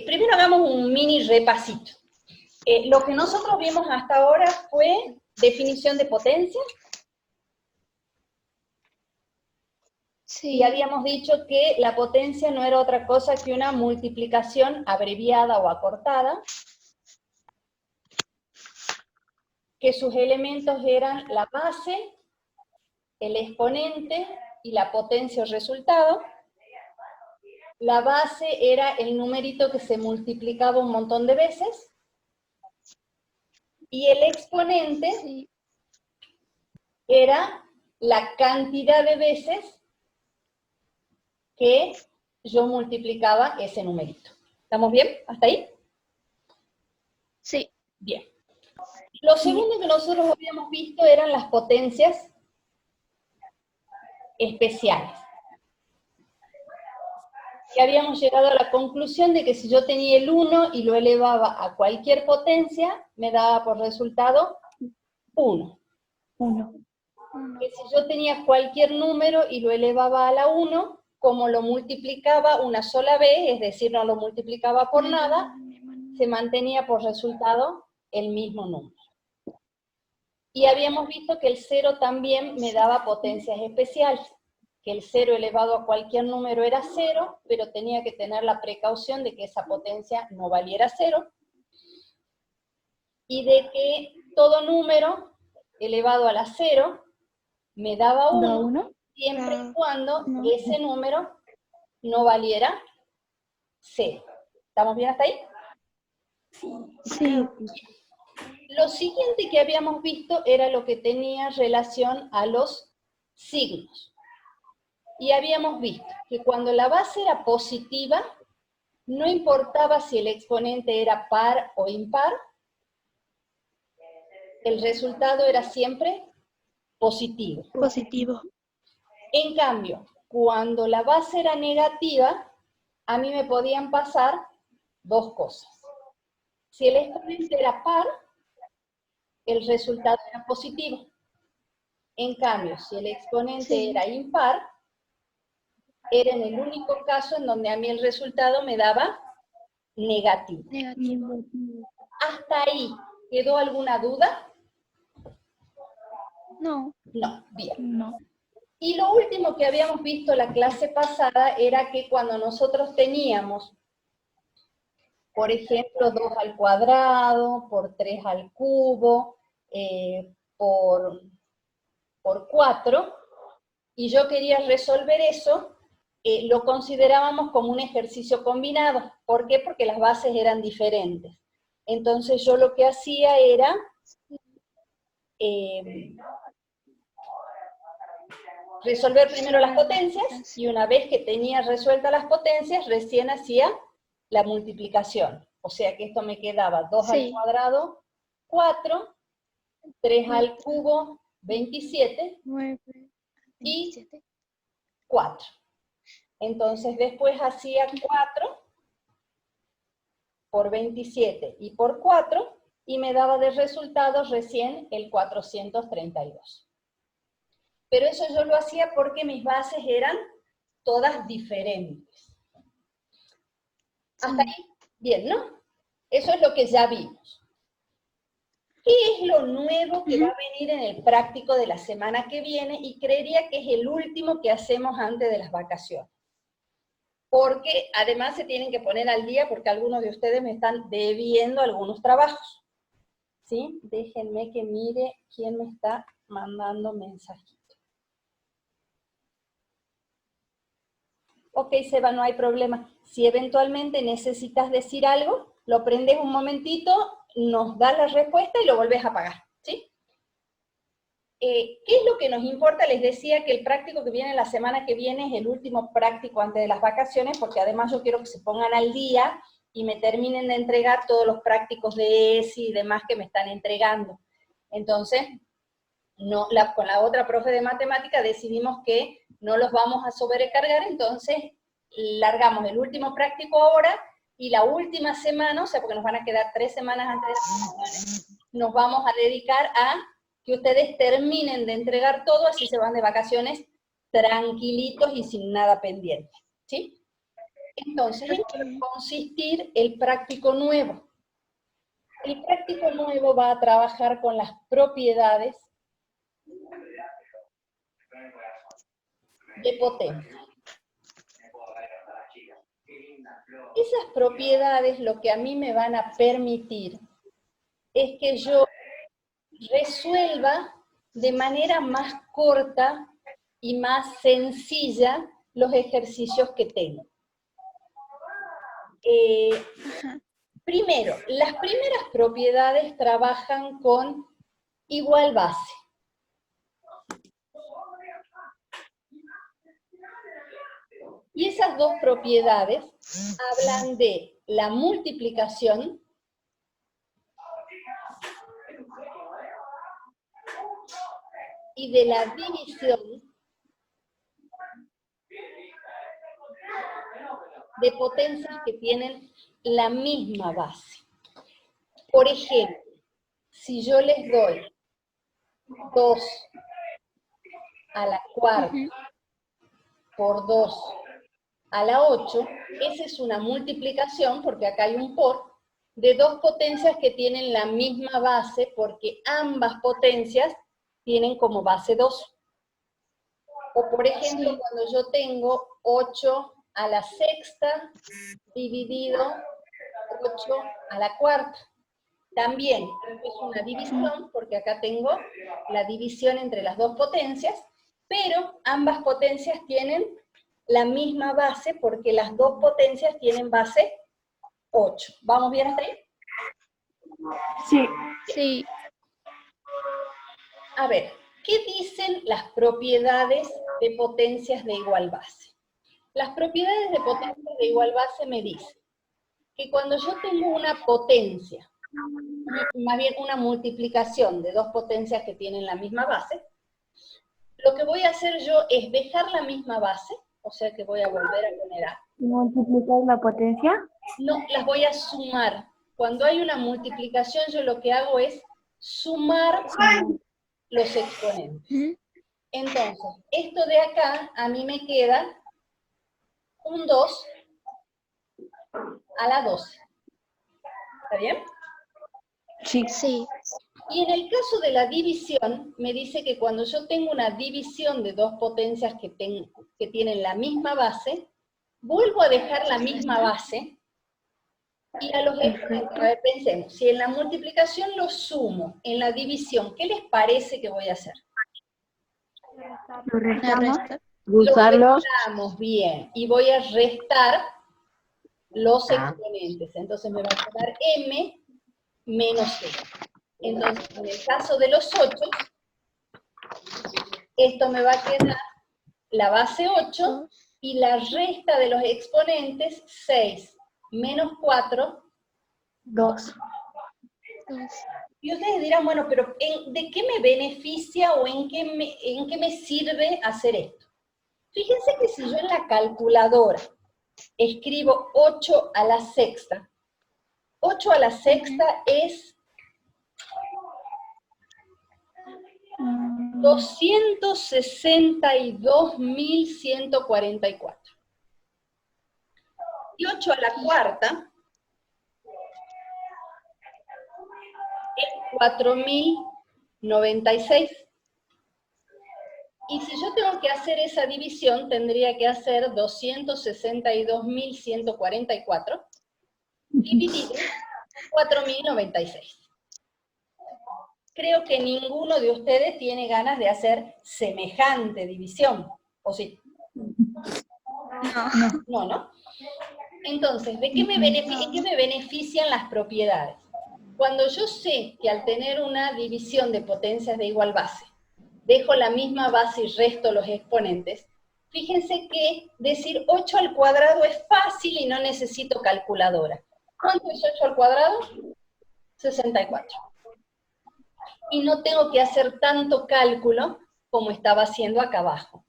primero hagamos un mini repasito. Lo que nosotros vimos hasta ahora fue definición de potencia. Sí. Y habíamos dicho que la potencia no era otra cosa que una multiplicación abreviada o acortada, que sus elementos eran la base, el exponente y la potencia o resultado. La base era el numerito que se multiplicaba un montón de veces, y el exponente Sí. era la cantidad de veces que yo multiplicaba ese numerito. ¿Estamos bien? ¿Hasta ahí? Sí. Bien. Lo segundo que nosotros habíamos visto eran las potencias especiales. Y habíamos llegado a la conclusión de que si yo tenía el 1 y lo elevaba a cualquier potencia, me daba por resultado 1. 1. Que si yo tenía cualquier número y lo elevaba a la 1, como lo multiplicaba una sola vez, es decir, no lo multiplicaba por nada, se mantenía por resultado el mismo número. Y habíamos visto que el 0 también me daba potencias especiales, que el 0 elevado a cualquier número era 0, pero tenía que tener la precaución de que esa potencia no valiera 0, y de que todo número elevado a la 0 me daba 1, siempre y cuando ese número no valiera 0. ¿Estamos bien hasta ahí? Sí. Lo siguiente que habíamos visto era lo que tenía relación a los signos. Y habíamos visto que cuando la base era positiva, no importaba si el exponente era par o impar, el resultado era siempre positivo. Positivo. En cambio, cuando la base era negativa, a mí me podían pasar dos cosas. Si el exponente era par, el resultado era positivo. En cambio, si el exponente era impar, era en el único caso en donde a mí el resultado me daba negativo. ¿Hasta ahí quedó alguna duda? No. No, bien. No. Y lo último que habíamos visto la clase pasada era que cuando nosotros teníamos, por ejemplo, 2 al cuadrado, por 3 al cubo, por 4, y yo quería resolver eso, lo considerábamos como un ejercicio combinado. ¿Por qué? Porque las bases eran diferentes. Entonces yo lo que hacía era resolver primero las potencias, y una vez que tenía resueltas las potencias, recién hacía la multiplicación. O sea que esto me quedaba 2 al cuadrado, 4, 3 al cubo, 27, 9, y 4. Entonces después hacía 4 por 27 y por 4, y me daba de resultado recién el 432. Pero eso yo lo hacía porque mis bases eran todas diferentes. Hasta ahí, bien, ¿no? Eso es lo que ya vimos. ¿Qué es lo nuevo que va a venir en el práctico de la semana que viene? Y creería que es el último que hacemos antes de las vacaciones. Porque además se tienen que poner al día porque algunos de ustedes me están debiendo algunos trabajos. ¿Sí? Déjenme que mire quién me está mandando mensajito. Ok, Seba, no hay problema. Si eventualmente necesitas decir algo, lo prendes un momentito, nos das la respuesta y lo volvés a apagar, ¿sí? ¿Qué es lo que nos importa? Les decía que el práctico que viene la semana que viene es el último práctico antes de las vacaciones, porque además yo quiero que se pongan al día y me terminen de entregar todos los prácticos de ESI y demás que me están entregando. Entonces, con la otra profe de matemática decidimos que no los vamos a sobrecargar, entonces largamos el último práctico ahora, y la última semana, o sea, porque nos van a quedar 3 semanas antes de las vacaciones, nos vamos a dedicar a que ustedes terminen de entregar todo, así se van de vacaciones tranquilitos y sin nada pendiente, ¿sí? Entonces, ¿en qué va a consistir el práctico nuevo? El práctico nuevo va a trabajar con las propiedades de potencia. Esas propiedades lo que a mí me van a permitir es que yo resuelva de manera más corta y más sencilla los ejercicios que tengo. Primero, las primeras propiedades trabajan con igual base. Y esas dos propiedades hablan de la multiplicación y de la división de potencias que tienen la misma base. Por ejemplo, si yo les doy 2 a la cuarta por 2 a la 8, esa es una multiplicación, porque acá hay un por, de dos potencias que tienen la misma base, porque ambas potencias tienen como base 2. O por ejemplo, cuando yo tengo 8 a la sexta dividido 8 a la cuarta. También es una división, porque acá tengo la división entre las dos potencias, pero ambas potencias tienen la misma base, porque las dos potencias tienen base 8. ¿Vamos bien hasta ahí? Sí. Sí. A ver, ¿qué dicen las propiedades de potencias de igual base? Las propiedades de potencias de igual base me dicen que cuando yo tengo una potencia, más bien una multiplicación de dos potencias que tienen la misma base, lo que voy a hacer yo es dejar la misma base, o sea que voy a volver a poner A. ¿Multiplicar la potencia? No, las voy a sumar. Cuando hay una multiplicación, yo lo que hago es sumar los exponentes. Entonces, esto de acá, a mí me queda un 2 a la 12. ¿Está bien? Sí. Sí. Y en el caso de la división, me dice que cuando yo tengo una división de dos potencias que tienen la misma base, vuelvo a dejar la misma base y a los exponentes. A ver, pensemos, si en la multiplicación los sumo, en la división, ¿qué les parece que voy a hacer? Lo restamos. Los restamos, bien, y voy a restar los exponentes. Entonces me va a quedar m menos e. Entonces, en el caso de los 8, esto me va a quedar la base 8 y la resta de los exponentes, 6 menos 4, 2. Y ustedes dirán, bueno, pero ¿de qué me beneficia o en qué me sirve hacer esto? Fíjense que si yo en la calculadora escribo 8 a la sexta, 8 a la sexta es 262.144. Y 8 a la cuarta es 4.096. Y si yo tengo que hacer esa división, tendría que hacer 262.144 dividido 4.096. Creo que ninguno de ustedes tiene ganas de hacer semejante división, ¿o sí? No, ¿no? Entonces, ¿en qué me benefician las propiedades? Cuando yo sé que al tener una división de potencias de igual base, dejo la misma base y resto los exponentes, fíjense que decir 8 al cuadrado es fácil y no necesito calculadora. ¿Cuánto es 8 al cuadrado? 64. Y no tengo que hacer tanto cálculo como estaba haciendo acá abajo.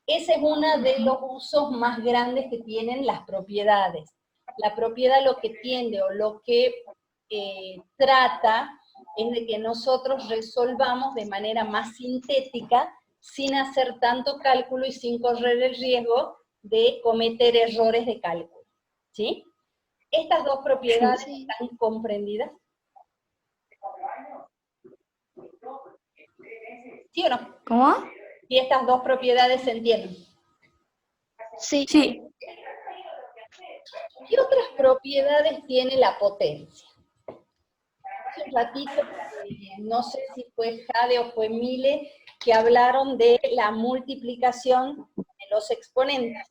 Ese es uno de los usos más grandes que tienen las propiedades. La propiedad lo que tiende o lo que trata es de que nosotros resolvamos de manera más sintética, sin hacer tanto cálculo y sin correr el riesgo de cometer errores de cálculo. ¿Sí? ¿Estas dos propiedades Sí. están comprendidas? ¿Sí o no? ¿Cómo? ¿Y estas dos propiedades se entienden? Sí. Sí. ¿Qué otras propiedades tiene la potencia? Hace un ratito, no sé si fue Jade o fue Mile, que hablaron de la multiplicación de los exponentes.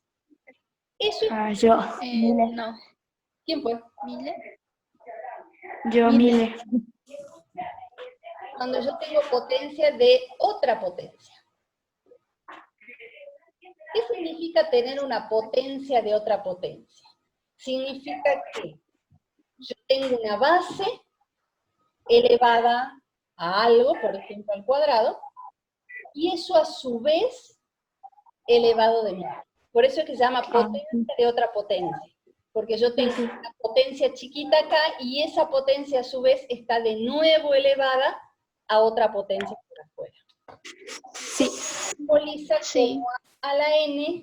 Eso es, Yo. Mile. No. ¿quién fue? ¿Mile? Yo, Mile. Cuando yo tengo potencia de otra potencia. ¿Qué significa tener una potencia de otra potencia? Significa que yo tengo una base elevada a algo, por ejemplo al cuadrado, y eso a su vez elevado de nuevo. Por eso es que se llama potencia de otra potencia, porque yo tengo una potencia chiquita acá y esa potencia a su vez está de nuevo elevada a otra potencia por afuera. Sí. Simboliza Sí. como a la n,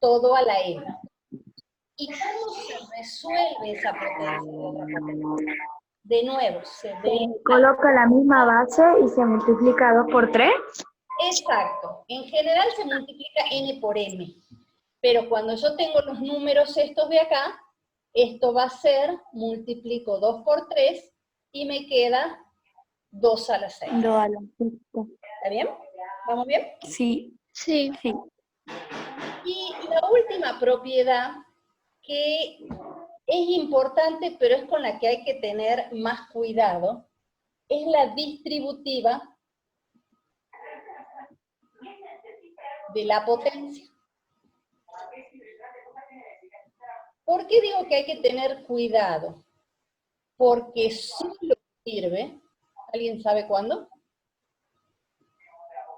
todo a la n. ¿Y cómo se resuelve esa potencia de otra potencia? De nuevo, se ve. Coloca la misma base y se multiplica 2 por 3. Exacto. En general se multiplica n por m. Pero cuando yo tengo los números estos de acá, esto va a ser, multiplico 2 por 3 y me queda 2 a la 6. 2 a la 6. ¿Está bien? ¿Vamos bien? Sí. Sí. Sí. Y la última propiedad que es importante, pero es con la que hay que tener más cuidado, es la distributiva de la potencia. ¿Por qué digo que hay que tener cuidado? Porque solo sirve, ¿alguien sabe cuándo?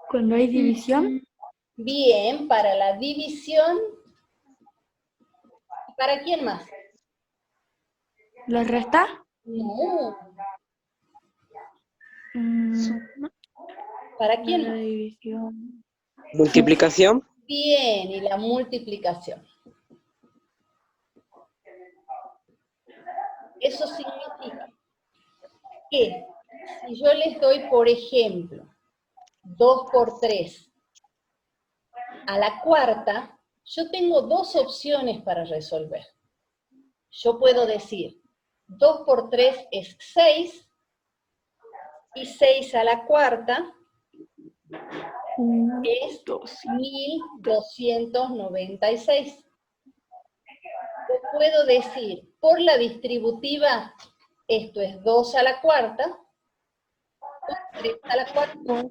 Cuando hay división, Bien, para la división. ¿Para quién más? ¿lo resta? No. Suma. ¿Para La quién más? división. Multiplicación. Bien, y la multiplicación. Eso significa que si yo les doy, por ejemplo, 2 por 3 a la cuarta, yo tengo dos opciones para resolver. Yo puedo decir, 2 por 3 es 6, y 6 a la cuarta es 1296. O puedo decir, por la distributiva, esto es 2 a la cuarta, 3 a la cuarta,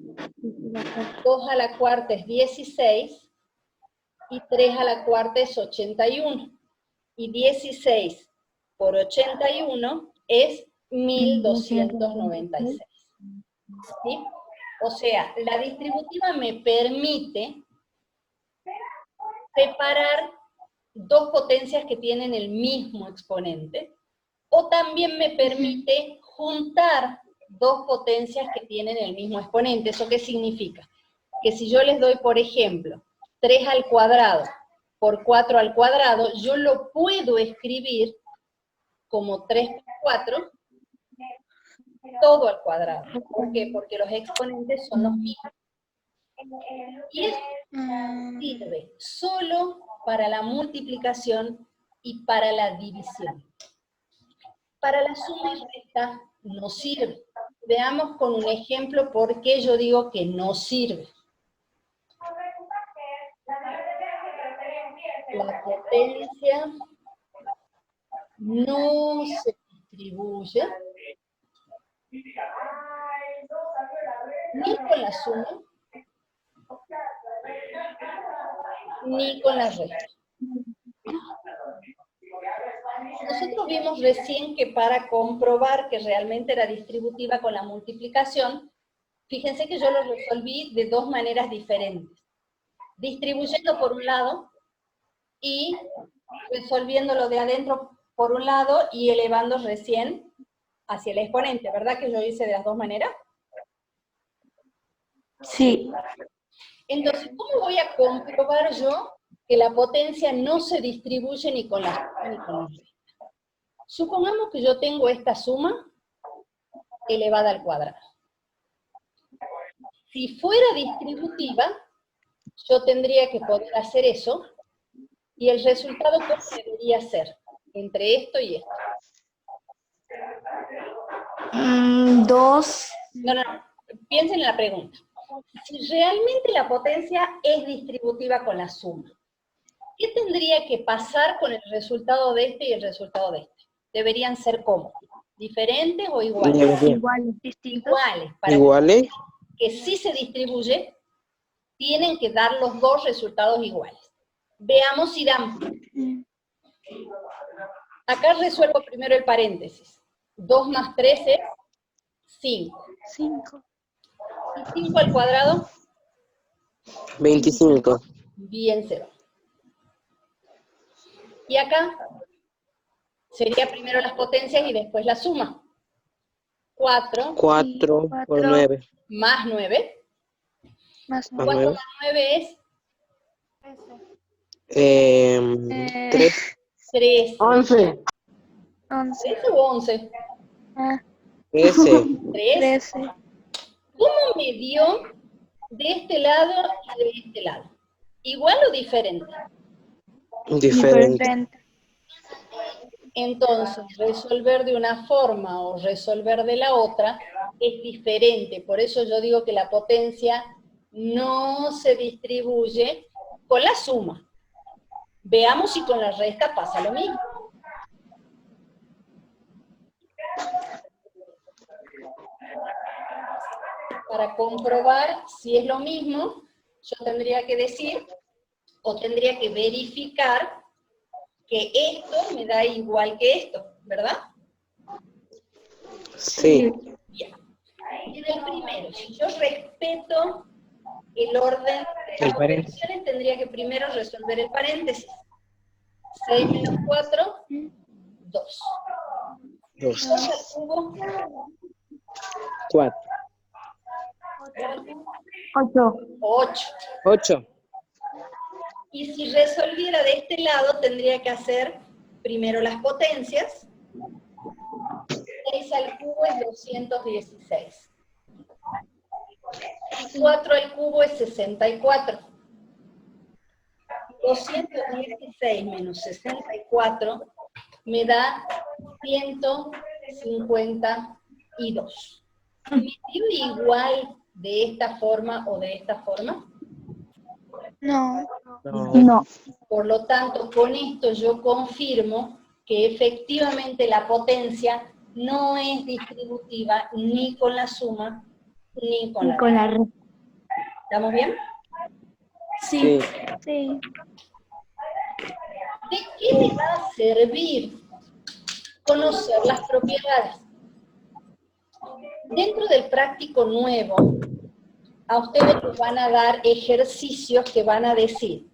2 a la cuarta es 16, y 3 a la cuarta es 81. Y 16 por 81 es 1296. ¿Sí? O sea, la distributiva me permite separar dos potencias que tienen el mismo exponente, o también me permite juntar dos potencias que tienen el mismo exponente. ¿Eso qué significa? Que si yo les doy, por ejemplo, 3 al cuadrado por 4 al cuadrado, yo lo puedo escribir como 3 por 4, todo al cuadrado. ¿Por qué? Porque los exponentes son los mismos. Y eso sirve solo para la multiplicación y para la división. Para la suma y resta no sirve. Veamos con un ejemplo por qué yo digo que no sirve. La potencia no se distribuye ni con la suma ni con la resta. Nosotros vimos recién que para comprobar que realmente era distributiva con la multiplicación, fíjense que yo lo resolví de dos maneras diferentes. Distribuyendo por un lado y resolviéndolo de adentro por un lado y elevando recién hacia el exponente, ¿verdad que yo hice de las dos maneras? Sí. Entonces, ¿cómo voy a comprobar yo que la potencia no se distribuye ni con la suma ni con la resta. Supongamos que yo tengo esta suma elevada al cuadrado. Si fuera distributiva, yo tendría que poder hacer eso, y el resultado, ¿cómo debería ser? Entre esto y esto. 2. No, piensen en la pregunta. Si realmente la potencia es distributiva con la suma, ¿qué tendría que pasar con el resultado de este y el resultado de este? ¿Deberían ser cómo? ¿Diferentes o iguales? Distintos. Iguales. Para ¿Iguales? que si se distribuye, tienen que dar los dos resultados iguales. Veamos si dan. Acá resuelvo primero el paréntesis. 2 más 3 es 5. 5. ¿Y 5 al cuadrado? 25. Bien, se va. Y acá sería primero las potencias y después la suma. 4 4 por 9. más 9. Más 9. 4 más 9 es 3. 13. 11. 11. ¿13 o 11? 13. 13. ¿Cómo me dio de este lado y de este lado? ¿Igual o diferente? Diferente. Entonces, resolver de una forma o resolver de la otra es diferente. Por eso yo digo que la potencia no se distribuye con la suma. Veamos si con la resta pasa lo mismo. Para comprobar si es lo mismo, yo tendría que decir, o tendría que verificar, que esto me da igual que esto, ¿verdad? Sí. Bien. En el primero, si yo respeto el orden de las operaciones, tendría que primero resolver el paréntesis. 6 menos 4, 2. 2. 2 al cubo, 4. 8. 8. 8. Y si resolviera de este lado, tendría que hacer primero las potencias. 6 al cubo es 216. Y 4 al cubo es 64. 216 menos 64 me da 152. ¿Me dio igual de esta forma o de esta forma? No. No. Por lo tanto, con esto yo confirmo que efectivamente la potencia no es distributiva ni con la suma ni con Y la con resta. la resta. ¿Estamos bien? Sí. Sí. ¿De qué le va a servir conocer las propiedades? Dentro del práctico nuevo, a ustedes les van a dar ejercicios que van a decir,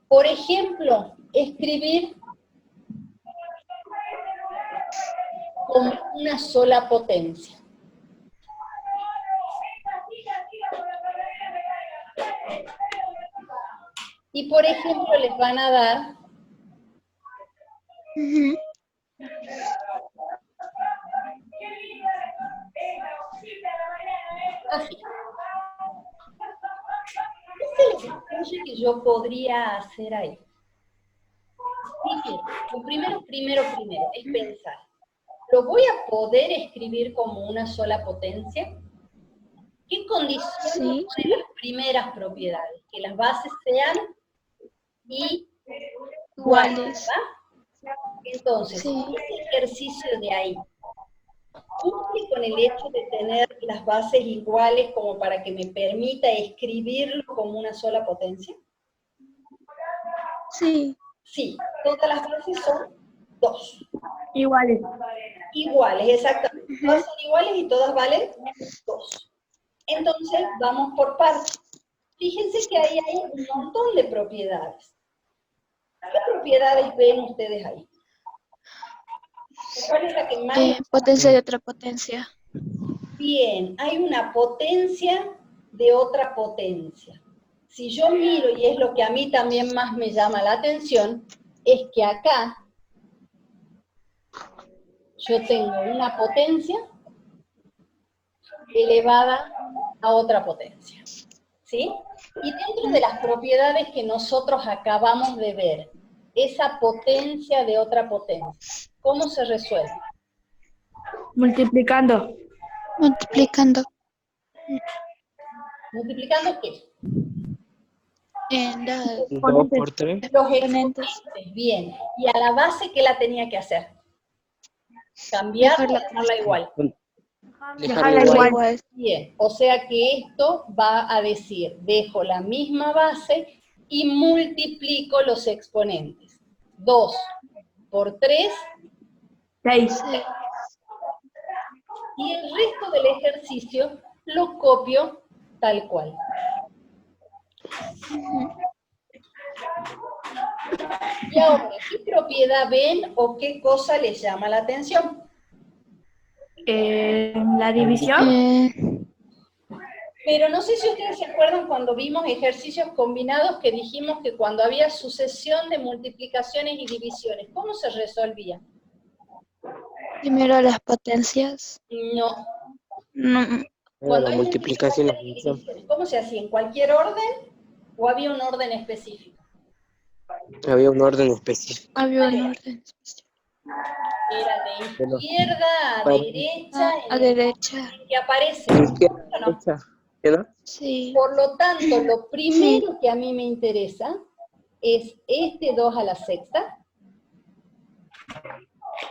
por ejemplo, escribir con una sola potencia. Y por ejemplo les van a dar así. ¿Qué es el ejercicio que yo podría hacer ahí? Lo primero es pensar, ¿lo voy a poder escribir como una sola potencia? ¿Qué condiciones Sí. ponen las primeras propiedades? Que las bases sean iguales, ¿verdad? Entonces, Sí. ese ejercicio de ahí, ¿cumple con el hecho de tener las bases iguales como para que me permita escribirlo como una sola potencia? Sí. Sí, todas las bases son 2. Iguales. Iguales, exactamente. Todas son iguales y todas valen 2. Entonces, vamos por partes. Fíjense que ahí hay un montón de propiedades. ¿Qué propiedades ven ustedes ahí? ¿Cuál es la que más? Potencia de otra potencia. Bien, hay una potencia de otra potencia. si yo miro, y es lo que a mí también más me llama la atención, es que acá yo tengo una potencia elevada a otra potencia, ¿sí? Y dentro de las propiedades que nosotros acabamos de ver, esa potencia de otra potencia, ¿cómo se resuelve? Multiplicando. Multiplicando. ¿Multiplicando qué? En las 2 por 3. Los exponentes. exponentes, bien. ¿Y a la base qué la tenía que hacer? ¿Cambiarla o Dejarla dejarla igual? Dejarla igual. igual. Bien, o sea que esto va a decir, dejo la misma base y multiplico los exponentes. 2 por 3, 6. Sí. y el resto del ejercicio lo copio tal cual. Y ahora, ¿qué propiedad ven o qué cosa les llama la atención? La división. Pero no sé si ustedes se acuerdan cuando vimos ejercicios combinados que dijimos que cuando había sucesión de multiplicaciones y divisiones, ¿cómo se resolvía? Primero las potencias. No. No, Cuando La hay multiplicación y la multiplicaciones y división. divisiones, ¿cómo se hacía? ¿En cualquier orden o había un orden específico? Había un orden específico. había un orden especial. Era de Bueno, izquierda a para derecha, A en el derecha. orden en que aparece. izquierda, ¿O no? derecha, ¿sí, no? Sí. Por lo tanto, lo Sí. primero que a mí me interesa es este 2 a la sexta,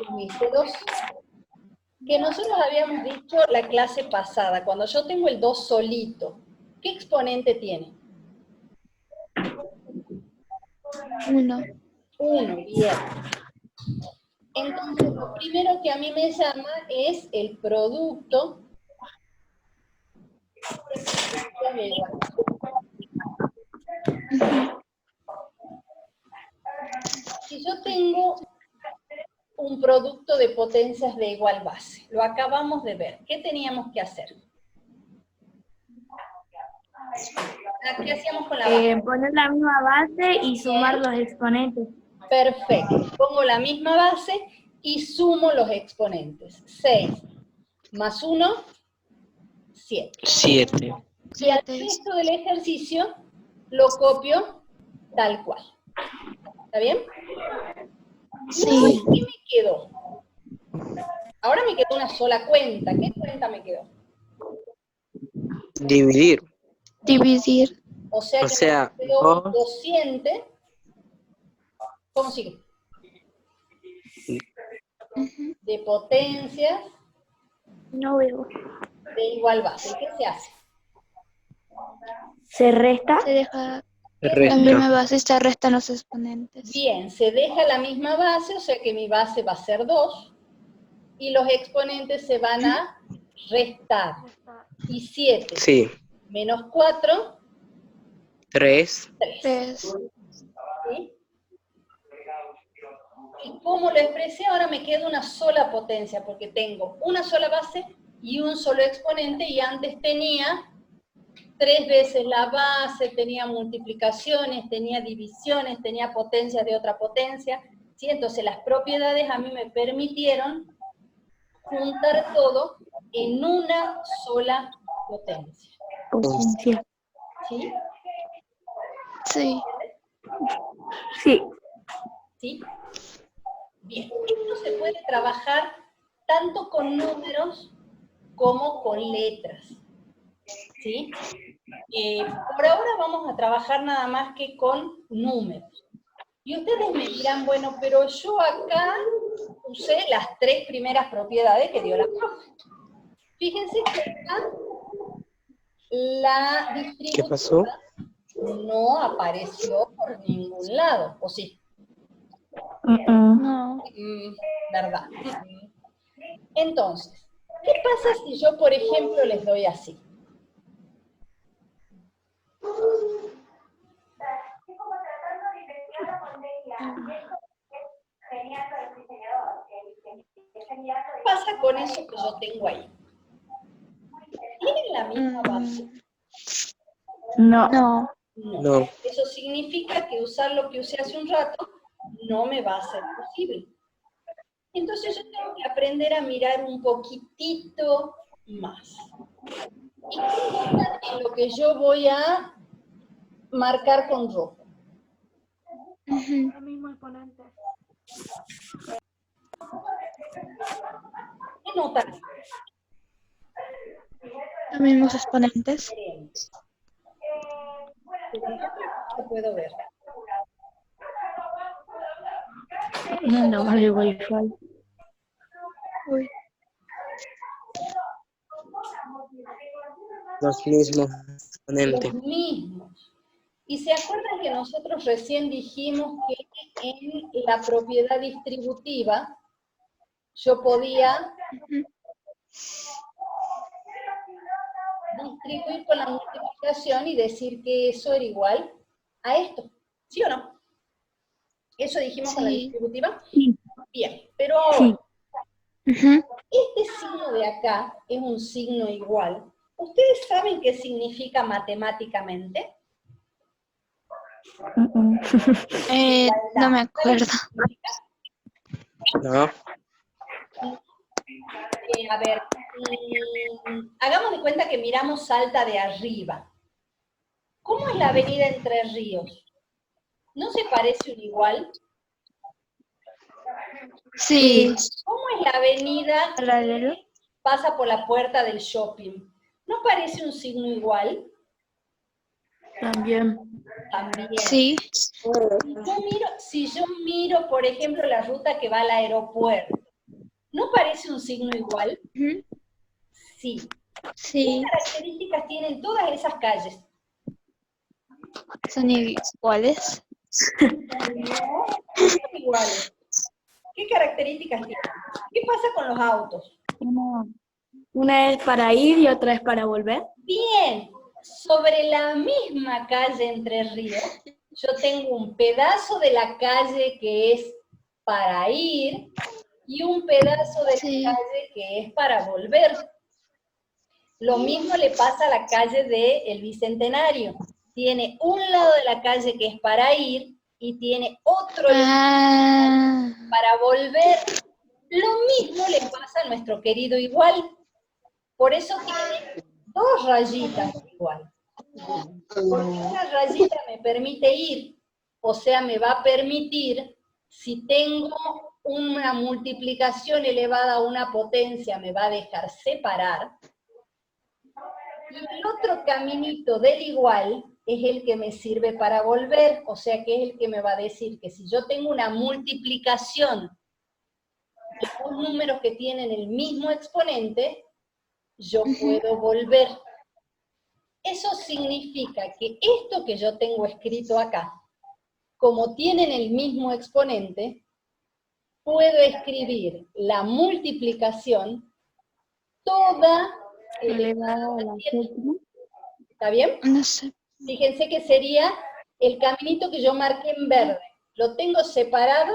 con este 2, que nosotros habíamos dicho la clase pasada, cuando yo tengo el 2 solito, ¿qué exponente tiene? 1. 1, bien. Entonces, lo primero que a mí me llama es el producto de igual. Si yo tengo un producto de potencias de igual base, lo acabamos de ver, ¿qué teníamos que hacer? ¿Qué hacíamos con la base? Poner la misma base y sumar Bien. los exponentes. Perfecto. Pongo la misma base y sumo los exponentes. 6 más 1, 7. 7. Y al 7. resto del ejercicio lo copio tal cual. ¿Está bien? ¿Y ahora Sí. qué me quedó? Ahora me quedó una sola cuenta. ¿Qué cuenta me quedó? Dividir. Dividir. O sea O que sea, me quedó un 2. cociente. ¿Cómo sigue? De potencias No veo. de igual base. ¿Qué se hace? Se resta. Se deja ¿Qué se la misma Resta. base y se restan los exponentes. Bien, se deja la misma base, o sea que mi base va a ser 2, y los exponentes se van a restar. Y 7 Sí. menos 4, 3. 3. 3. ¿Sí? Y como lo expresé, ahora me queda una sola potencia, porque tengo una sola base y un solo exponente, y antes tenía 3 veces la base, tenía multiplicaciones, tenía divisiones, tenía potencias de otra potencia. ¿Sí? Entonces las propiedades a mí me permitieron juntar todo en una sola potencia. Potencia. ¿Sí? Sí. Sí. ¿Sí? Bien, esto se puede trabajar tanto con números como con letras. ¿Sí? Por ahora vamos a trabajar nada más que con números. Y ustedes me dirán, bueno, pero yo acá usé las 3 primeras propiedades que dio la profe. Fíjense que acá la ¿Qué distributiva pasó? no apareció por ningún lado, ¿o sí? No. ¿Verdad? Entonces, ¿qué pasa si yo, por ejemplo, les doy así? ¿Qué pasa con eso que yo tengo ahí? ¿Tienen la misma base? No. No. No. Eso significa que usar lo que usé hace un rato no me va a ser posible. Entonces yo tengo que aprender a mirar un poquitito más. ¿Y qué notan en lo que yo voy a marcar con rojo? Ujú. El mismo exponente. ¿Qué notan? Los mismos exponentes. Lo puedo ver. No, más de Wi-Fi. Uy. Los mismos exponentes. Los mismos. Y se acuerdan que nosotros recién dijimos que en la propiedad distributiva yo podía Ujú. distribuir con la multiplicación y decir que eso era igual a esto. ¿Sí o no? ¿Eso dijimos con la Sí. distributiva? Sí. Bien, pero ahora, Sí. Ujú. este signo de acá es un signo igual. ¿Ustedes saben qué significa matemáticamente? No me acuerdo. No. A ver, hagamos de cuenta que miramos Salta de arriba. ¿Cómo es la avenida Entre Ríos? ¿No se parece un igual? Sí. ¿Cómo es la avenida Paralelo. que pasa por la puerta del shopping? ¿No parece un signo igual? También. También. Sí. Si yo miro, por ejemplo, la ruta que va al aeropuerto, ¿no parece un signo igual? Ujú. Sí. ¿Qué Sí. características tienen todas esas calles? Son iguales. No son iguales. ¿Qué características tienen? ¿Qué pasa con los autos? Una es para ir y otra es para volver. Bien, sobre la misma calle Entre Ríos, yo tengo un pedazo de la calle que es para ir y un pedazo de Sí. la calle que es para volver. Lo mismo le pasa a la calle del Bicentenario. Tiene un lado de la calle que es para ir y tiene otro lado para volver. Lo mismo le pasa a nuestro querido igual. Por eso tiene dos rayitas igual. Porque una rayita me permite ir, o sea, me va a permitir, si tengo una multiplicación elevada a una potencia, me va a dejar separar. Y el otro caminito del igual es el que me sirve para volver, o sea que es el que me va a decir que si yo tengo una multiplicación de dos números que tienen el mismo exponente, yo puedo volver. Eso significa que esto que yo tengo escrito acá, como tienen el mismo exponente, puedo escribir la multiplicación toda elevada a la 7. ¿Está bien? No sé. Fíjense que sería el caminito que yo marqué en verde. Lo tengo separado,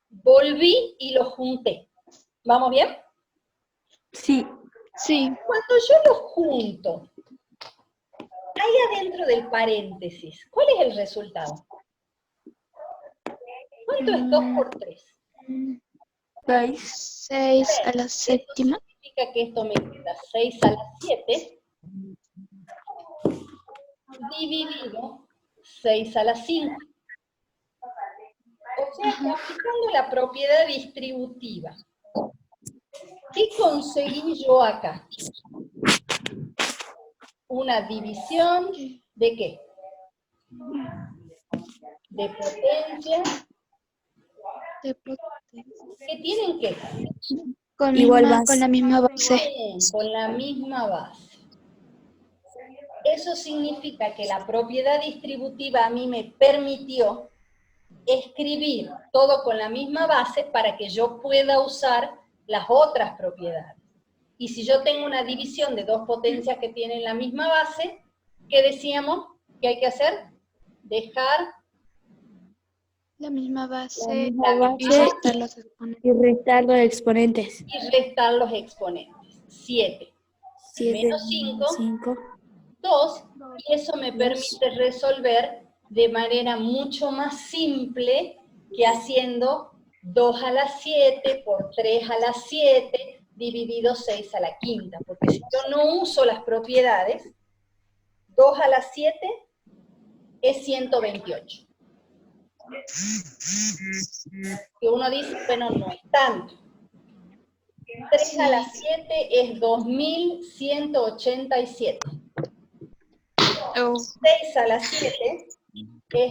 volví y lo junté. ¿Vamos bien? Sí. Sí. Cuando yo lo junto, ahí adentro del paréntesis, ¿cuál es el resultado? ¿Cuánto es 2 por 3? 6. 6 a la séptima. Eso significa que esto me queda 6 a la 7 dividido 6 a la 5. O sea que aplicando la propiedad distributiva, ¿qué conseguí yo acá? Una división ¿de qué? De potencia. De potencia. ¿Qué tienen que? Con Igual la misma base. Bien, con la misma base. Eso significa que la propiedad distributiva a mí me permitió escribir todo con la misma base para que yo pueda usar las otras propiedades. Y si yo tengo una división de dos potencias que tienen la misma base, ¿qué decíamos que hay que hacer? Dejar La misma base. La misma Y base restar los exponentes. y restar los exponentes. y restar los exponentes. 7 7 menos 5, 5. 2, y eso me permite resolver de manera mucho más simple que haciendo 2 a la 7 por 3 a la 7 dividido 6 a la quinta, porque si yo no uso las propiedades, 2 a la 7 es 128. Que uno dice, bueno, no es tanto. 3 a la 7 es 2187. 6 a la 7 es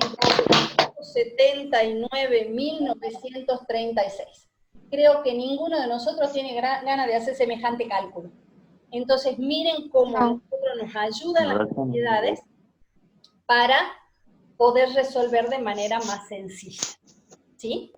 279.936. Creo que ninguno de nosotros tiene ganas de hacer semejante cálculo. Entonces, miren cómo a nosotros nos ayudan las propiedades para poder resolver de manera más sencilla. ¿Sí?